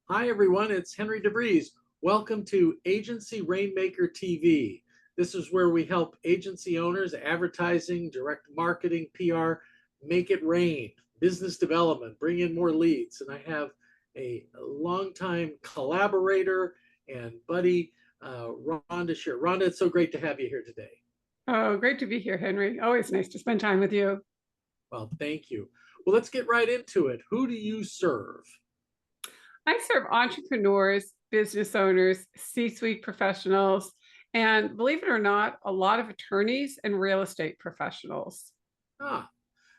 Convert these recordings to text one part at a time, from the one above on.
Hi, everyone. It's Henry DeVries. Welcome to Agency Rainmaker TV. This is where we help agency owners, advertising, direct marketing, PR, make it rain, business development, bring in more leads. And I have a longtime collaborator and buddy, Rhonda Sher. Rhonda, it's so great to have you here today. Oh, great to be here, Henry. Always nice to spend time with you. Well, thank you. Well, let's get right into it. Who do you serve? I serve entrepreneurs, business owners, C-suite professionals, and believe it or not, a lot of attorneys and real estate professionals. Ah,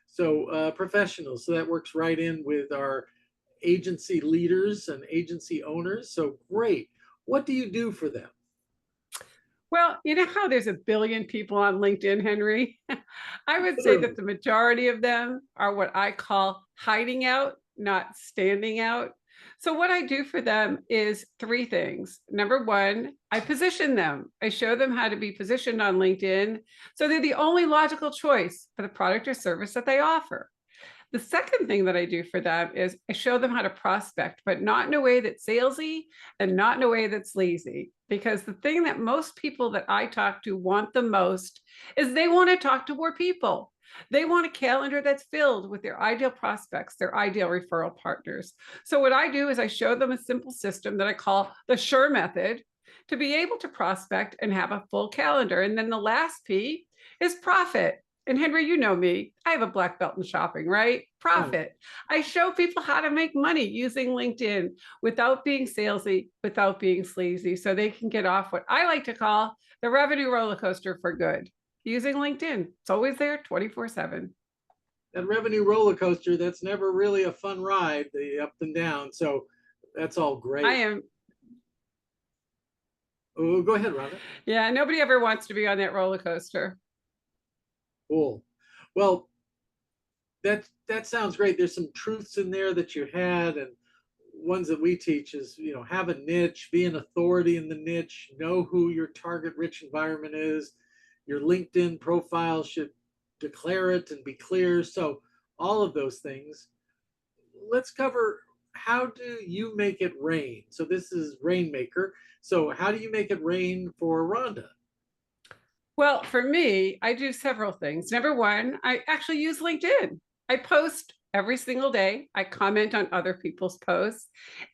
so professionals. So that works right in with our agency leaders and agency owners. So great. What do you do for them? Well, you know how there's a billion people on LinkedIn, Henry? I would say that Literally. the majority of them are what I call hiding out, not standing out. So, what I do for them is three things. Number one, I position them. I show them how to be positioned on LinkedIn so they're the only logical choice for the product or service that they offer. The second thing that I do for them is I show them how to prospect, but not in a way that's salesy and not in a way that's lazy. Because the thing that most people that I talk to want the most is they want to talk to more people. They want a calendar that's filled with their ideal prospects, their ideal referral partners. So, what I do is I show them a simple system that I call the Sure method to be able to prospect and have a full calendar. And then the last P is profit. And Henry, you know me, I have a black belt in shopping, right? Oh, Profit. I show people how to make money using LinkedIn without being salesy, without being sleazy, so they can get off what I like to call the revenue roller coaster for good using LinkedIn. It's always there 24/7. that revenue roller coaster, that's never really a fun ride, the up and down. So that's all I great. am, Oh, go ahead, Rhonda. yeah, nobody ever wants to be on that roller coaster. Cool. Well, that sounds great. There's some truths in there that you had, and ones that we teach is, have a niche, be an authority in the niche, know who your target rich environment is. Your LinkedIn profile should declare it and be clear. So all of those things. Let's cover, how do you make it rain? So this is Rainmaker. So how do you make it rain for Rhonda? Well, for me, I do several things. Number one, I actually use LinkedIn. I post every single day. I comment on other people's posts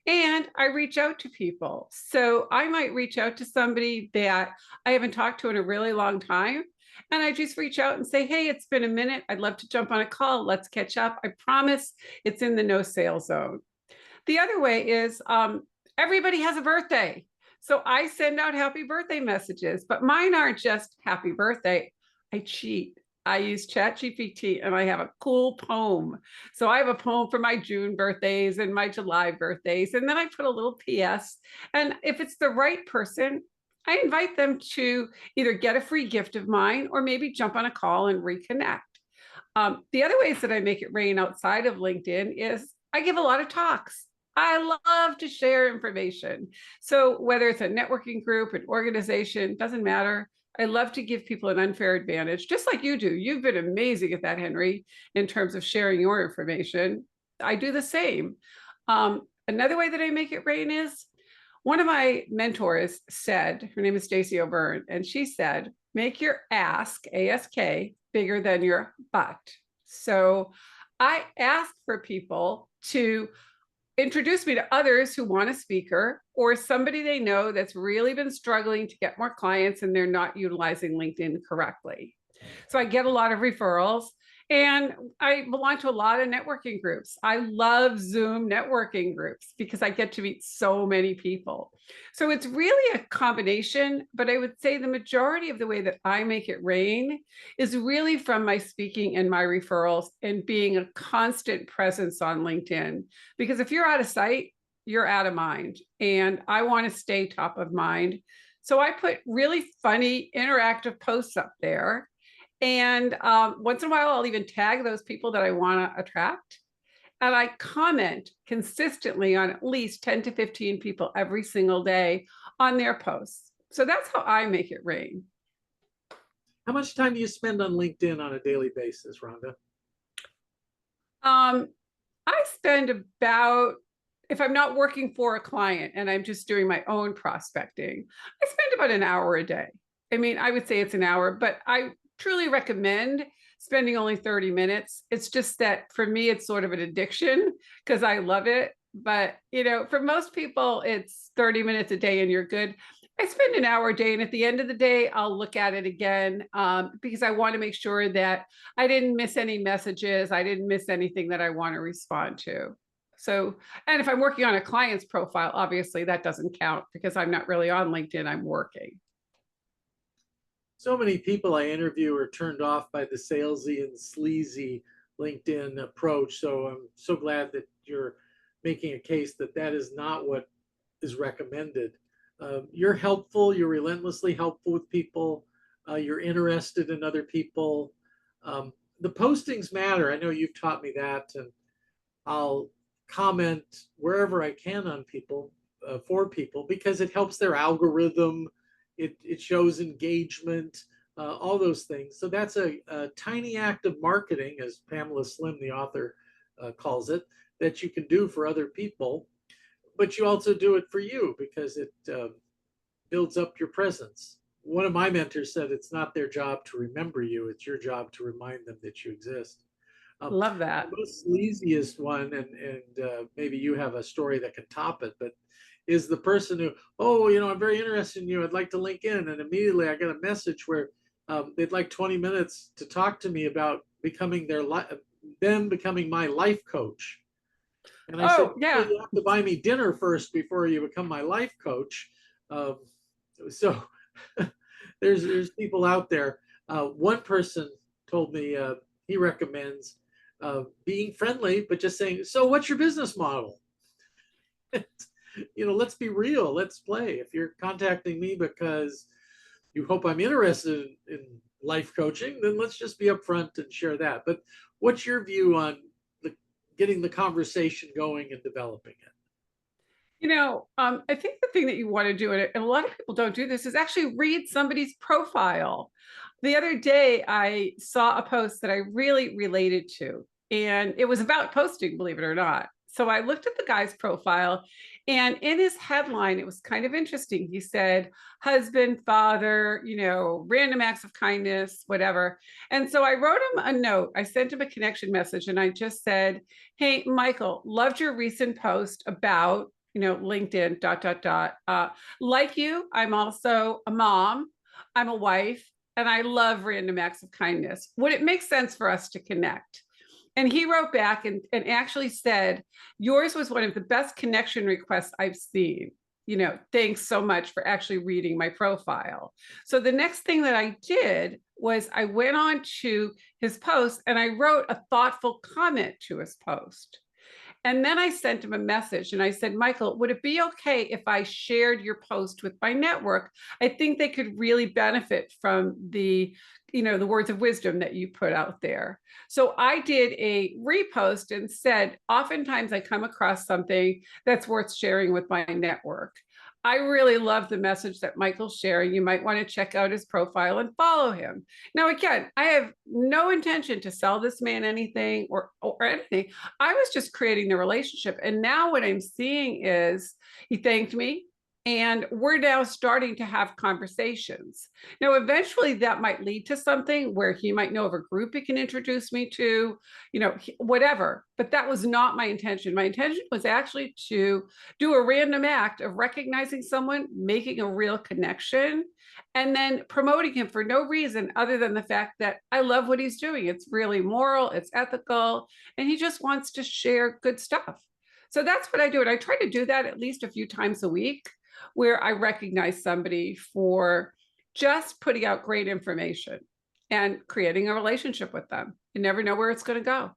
and I reach out to people. So I might reach out to somebody that I haven't talked to in a really long time. And I just reach out and say, hey, it's been a minute. I'd love to jump on a call. Let's catch up. I promise it's in the no sale zone. The other way is everybody has a birthday. So I send out happy birthday messages, but mine aren't just happy birthday. I cheat. I use ChatGPT and I have a cool poem. So I have a poem for my June birthdays and my July birthdays. And then I put a little PS. And if it's the right person, I invite them to either get a free gift of mine or maybe jump on a call and reconnect. The other ways that I make it rain outside of LinkedIn is I give a lot of talks. I love to share information. So whether it's a networking group, an organization, doesn't matter. I love to give people an unfair advantage, just like you do. You've been amazing at that, Henry, in terms of sharing your information. I do the same. Another way that I make it rain is one of my mentors said, her name is Stacey O'Byrne, and she said, make your ASK, bigger than your butt. So I ask for people to introduce me to others who want a speaker or somebody they know that's really been struggling to get more clients and they're not utilizing LinkedIn correctly. So I get a lot of referrals and I belong to a lot of networking groups. I love Zoom networking groups because I get to meet so many people. So it's really a combination, but I would say the majority of the way that I make it rain is really from my speaking and my referrals and being a constant presence on LinkedIn. Because if you're out of sight, you're out of mind. And I want to stay top of mind. So I put really funny, interactive posts up there. And once in a while, I'll even tag those people that I want to attract. And I comment consistently on at least 10 to 15 people every single day on their posts. So that's how I make it rain. How much time do you spend on LinkedIn on a daily basis, Rhonda? Um, I spend about if I'm not working for a client and I'm just doing my own prospecting, I spend about an hour a day. I mean, I would say it's an hour, but I truly recommend spending only 30 minutes. It's just that for me, it's sort of an addiction because I love it. But, for most people, it's 30 minutes a day and you're good. I spend an hour a day, and at the end of the day, I'll look at it again because I want to make sure that I didn't miss any messages. I didn't miss anything that I want to respond to. So, and if I'm working on a client's profile, obviously that doesn't count because I'm not really on LinkedIn, I'm working. So many people I interview are turned off by the salesy and sleazy LinkedIn approach. So I'm so glad that you're making a case that that is not what is recommended. You're helpful, you're relentlessly helpful with people, you're interested in other people. Um, the postings matter. I know you've taught me that, and I'll comment wherever I can on people, for people, because it helps their algorithm. It shows engagement, all those things. So that's a tiny act of marketing, as Pamela Slim, the author, calls it, that you can do for other people. But you also do it for you because it builds up your presence. One of my mentors said it's not their job to remember you, it's your job to remind them that you exist. Um, Love the that. most sleaziest one, and maybe you have a story that can top it, but is the person who, oh, I'm very interested in you. I'd like to link in, and immediately I get a message where they'd like 20 minutes to talk to me about becoming them becoming my life coach. And I said, Oh, well, yeah. you have to buy me dinner first before you become my life coach. Um, so there's people out there. One person told me he recommends being friendly, but just saying, so what's your business model? Let's be real. Let's play. If you're contacting me because you hope I'm interested in life coaching, then let's just be upfront and share that. But what's your view on getting the conversation going and developing it? I think the thing that you want to do, and a lot of people don't do this, is actually read somebody's profile. The other day, I saw a post that I really related to, and it was about posting, believe it or not. So I looked at the guy's profile, and in his headline, it was kind of interesting. He said, husband, father, random acts of kindness, whatever. And so I wrote him a note. I sent him a connection message, and I just said, hey, Michael, loved your recent post about LinkedIn, dot, dot, dot. Like you, I'm also a mom, I'm a wife, and I love random acts of kindness. Would it make sense for us to connect? And he wrote back and actually said, yours was one of the best connection requests I've seen. Thanks so much for actually reading my profile. So the next thing that I did was I went on to his post and I wrote a thoughtful comment to his post. And then I sent him a message and I said, Michael, would it be okay if I shared your post with my network? I think they could really benefit from the words of wisdom that you put out there. So I did a repost and said, oftentimes I come across something that's worth sharing with my network. I really love the message that Michael's sharing. You might want to check out his profile and follow him. Now, again, I have no intention to sell this man anything or anything. I was just creating the relationship. And now what I'm seeing is he thanked me. And we're now starting to have conversations. Now, eventually that might lead to something where he might know of a group he can introduce me to, whatever. But that was not my intention. My intention was actually to do a random act of recognizing someone, making a real connection, and then promoting him for no reason other than the fact that I love what he's doing. It's really moral, it's ethical, and he just wants to share good stuff. So that's what I do. And I try to do that at least a few times a week where I recognize somebody for just putting out great information and creating a relationship with them. You never know where it's going to go.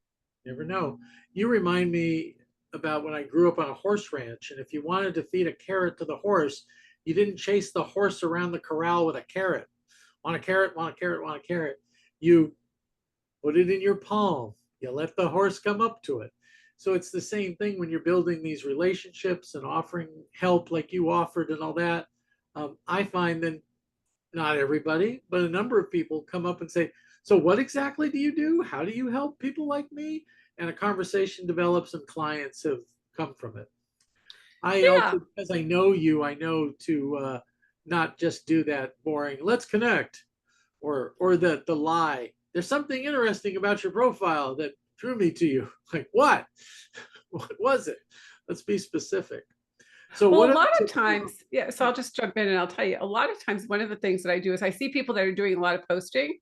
Never know. You remind me about when I grew up on a horse ranch, and if you wanted to feed a carrot to the horse, you didn't chase the horse around the corral with a carrot. Want a carrot, want a carrot, want a carrot. You put it in your palm. You let the horse come up to it. So it's the same thing when you're building these relationships and offering help like you offered and all that. I find that not everybody, but a number of people come up and say, so what exactly do you do? How do you help people like me? And a conversation develops and clients have come from it. I Yeah. also, because I know you, I know to not just do that boring, let's connect, or the lie. There's something interesting about your profile that drew me to you. Like what? What was it? Let's be specific. So Well, what a other lot of tips do you times, yeah, so I'll just jump in and I'll tell you, a lot of times, one of the things that I do is I see people that are doing a lot of posting.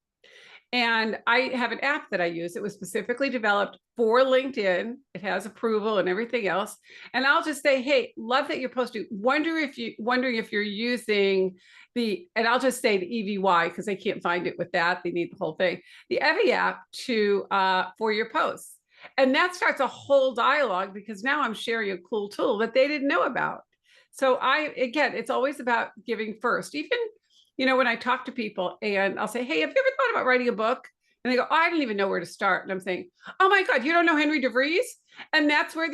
And I have an app that I use. It was specifically developed for LinkedIn. It has approval and everything else. And I'll just say, hey, love that you're posting. Wondering if you're using and I'll just say the EVY because they can't find it with that. They need the whole thing. The Evie app to for your posts. And that starts a whole dialogue because now I'm sharing a cool tool that they didn't know about. So again, it's always about giving first. Even when I talk to people and I'll say, hey, have you ever thought about writing a book? And they go, oh, I didn't even know where to start. And I'm saying, oh my God, you don't know Henry DeVries? And that's where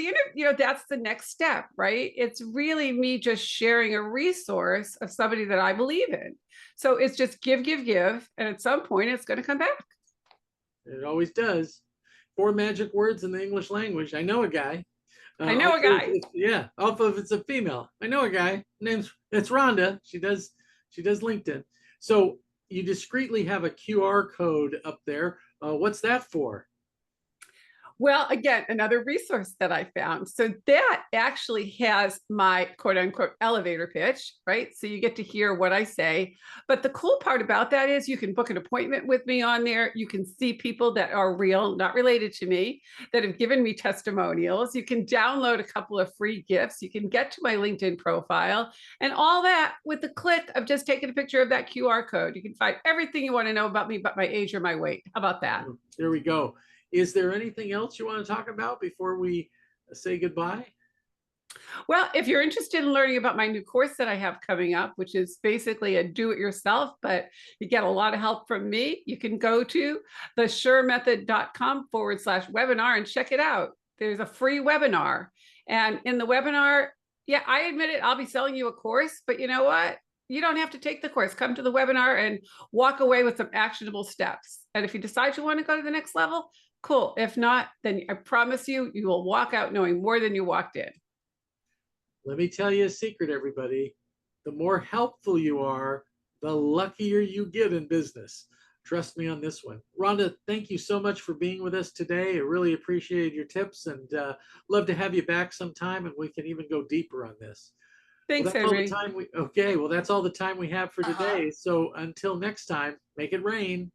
that's the next step, right? It's really me just sharing a resource of somebody that I believe in. So it's just give, give, give. And at some point, it's going to come back. It always does. Four magic words in the English language. I know a guy. I know a guy. Yeah. Also, if it's a female, I know a guy. Name's it's Rhonda. She does LinkedIn. So you discreetly have a QR code up there. What's that for? Well, again, another resource that I found. So that actually has my quote unquote elevator pitch, right? So you get to hear what I say. But the cool part about that is you can book an appointment with me on there. You can see people that are real, not related to me, that have given me testimonials. You can download a couple of free gifts. You can get to my LinkedIn profile and all that with the click of just taking a picture of that QR code. You can find everything you want to know about me, but my age or my weight. How about that? There we go. Is there anything else you want to talk about before we say goodbye? Well, if you're interested in learning about my new course that I have coming up, which is basically a do it yourself, but you get a lot of help from me, you can go to theshermethod.com/webinar and check it out. There's a free webinar. And in the webinar, yeah, I admit it, I'll be selling you a course, but you know what? You don't have to take the course. Come to the webinar and walk away with some actionable steps. And if you decide you want to go to the next level, cool. If not, then I promise you, you will walk out knowing more than you walked in. Let me tell you a secret, everybody. The more helpful you are, the luckier you get in business. Trust me on this one. Rhonda, thank you so much for being with us today. I really appreciate your tips and love to have you back sometime and we can even go deeper on this. Well, Thanks, that's all the Henry. time we, okay, well, that's all the time we have for Uh-huh. today. So until next time, make it rain.